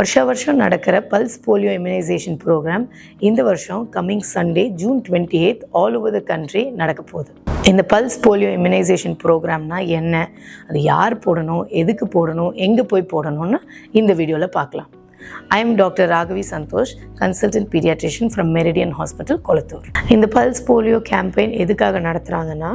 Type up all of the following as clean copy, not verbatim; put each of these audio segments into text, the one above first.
வருஷம் நடக்கிற pulse polio immunisation program இந்த வருஷம் coming Sunday June 28 all over the country நடக்க போகுது. இந்த பல்ஸ் போலியோ இம்யூனைசேஷன் ப்ரோக்ராம்னா என்ன, அது யார் போடணும், எதுக்கு போடணும், எங்கே போய் போடணும்னு இந்த வீடியோவில் பார்க்கலாம். I am Dr. Raghavi Santosh, consultant pediatrician from Meridian Hospital, Kolattur. இந்த பல்ஸ் போலியோ கேம்பெயின் எதுக்காக நடத்துகிறாங்கன்னா,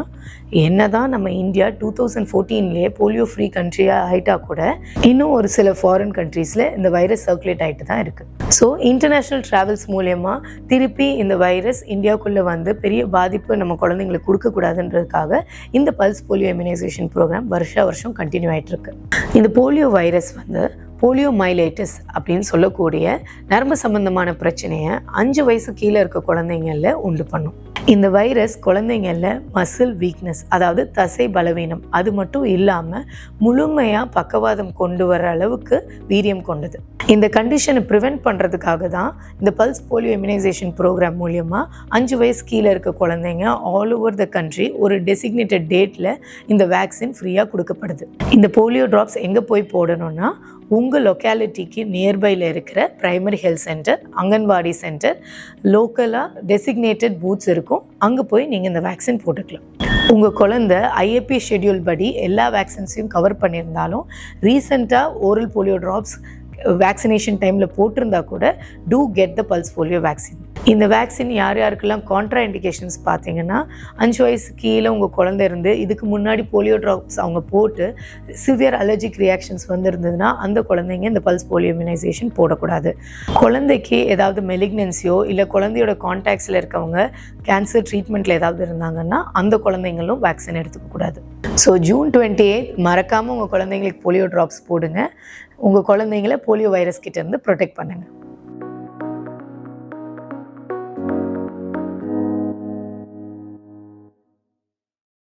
என்னதான் நம்ம இந்தியா 2014லேயே போலியோ ஃப்ரீ கண்ட்ரியாக ஆகிட்டா கூட இன்னும் ஒரு சில ஃபாரின் கண்ட்ரீஸில் இந்த வைரஸ் சர்க்குலேட் ஆகிட்டு தான் இருக்குது. ஸோ இன்டர்நேஷ்னல் ட்ராவல்ஸ் மூலயமா திருப்பி இந்த வைரஸ் இந்தியாவுக்குள்ளே வந்து பெரிய பாதிப்பு நம்ம குழந்தைங்களுக்கு கொடுக்கக்கூடாதுன்றதுக்காக இந்த பல்ஸ் போலியோ இம்யூனைசேஷன் ப்ரோக்ராம் வருஷம் கண்டினியூ ஆகிட்டுருக்கு. இந்த போலியோ வைரஸ் வந்து போலியோமைலைட்டிஸ் அப்படின்னு சொல்லக்கூடிய நரம்பு சம்பந்தமான பிரச்சனையை 5 வயசு கீழே இருக்க குழந்தைங்களில் உண்டு பண்ணும். இந்த வைரஸ் குழந்தைங்களில் மசில் வீக்னஸ், அதாவது தசை பலவீனம், அது மட்டும் இல்லாமல் முழுமையாக பக்கவாதம் கொண்டு வர அளவுக்கு வீரியம் கொண்டது. இந்த கண்டிஷனை ப்ரிவெண்ட் பண்ணுறதுக்காக தான் இந்த பல்ஸ் போலியோ இம்யூனைசேஷன் ப்ரோக்ராம் மூலியமாக 5 வயசு கீழே இருக்க குழந்தைங்க ஆல் ஓவர் த கண்ட்ரி ஒரு டெசிக்னேட்டட் டேட்டில் இந்த வேக்சின் ஃப்ரீயாக கொடுக்கப்படுது. இந்த போலியோ ட்ராப்ஸ் எங்கே போய் போடணும்னா, உங்கள் லொக்காலிட்டிக்கு நியர்பையில் இருக்கிற primary health centre, anganwadi centre, லோக்கலாக டெசிக்னேட்டட் பூத்ஸ் இருக்கும், அங்கே போய் நீங்கள் இந்த வேக்சின் போட்டுக்கலாம். உங்கள் குழந்தை ஐஏபி ஷெட்யூல் படி எல்லா வேக்சின்ஸையும் கவர் பண்ணியிருந்தாலும் ரீசெண்டாக ஓரல் போலியோ ட்ராப்ஸ் வேக்சினேஷன் டைமில் போட்டிருந்தா கூட to get the pulse polio vaccine. இந்த வேக்சின் யார் யாருக்கெல்லாம் கான்ட்ரா இண்டிகேஷன்ஸ் பார்த்தீங்கன்னா, 5 வயசு கீழே உங்கள் குழந்தை இருந்து இதுக்கு முன்னாடி போலியோ ட்ராப்ஸ் அவங்க போட்டு சிவியர் அலர்ஜிக் ரியாக்ஷன்ஸ் வந்துருந்ததுன்னா அந்த குழந்தைங்க இந்த பல்ஸ் போலியோ இம்யூனைசேஷன் போடக்கூடாது. குழந்தைக்கு ஏதாவது மெலிக்னன்சியோ இல்லை குழந்தையோட கான்டாக்ட்ஸில் இருக்கவங்க கேன்சர் ட்ரீட்மெண்ட்டில் ஏதாவது இருந்தாங்கன்னா அந்த குழந்தைங்களும் வேக்சின் எடுத்துக்கக்கூடாது. ஸோ ஜூன் 28 மறக்காமல் உங்கள் குழந்தைங்களுக்கு போலியோ ட்ராப்ஸ் போடுங்க. உங்கள் குழந்தைங்கள போலியோ வைரஸ் கிட்டேருந்து ப்ரொடெக்ட் பண்ணுங்கள்.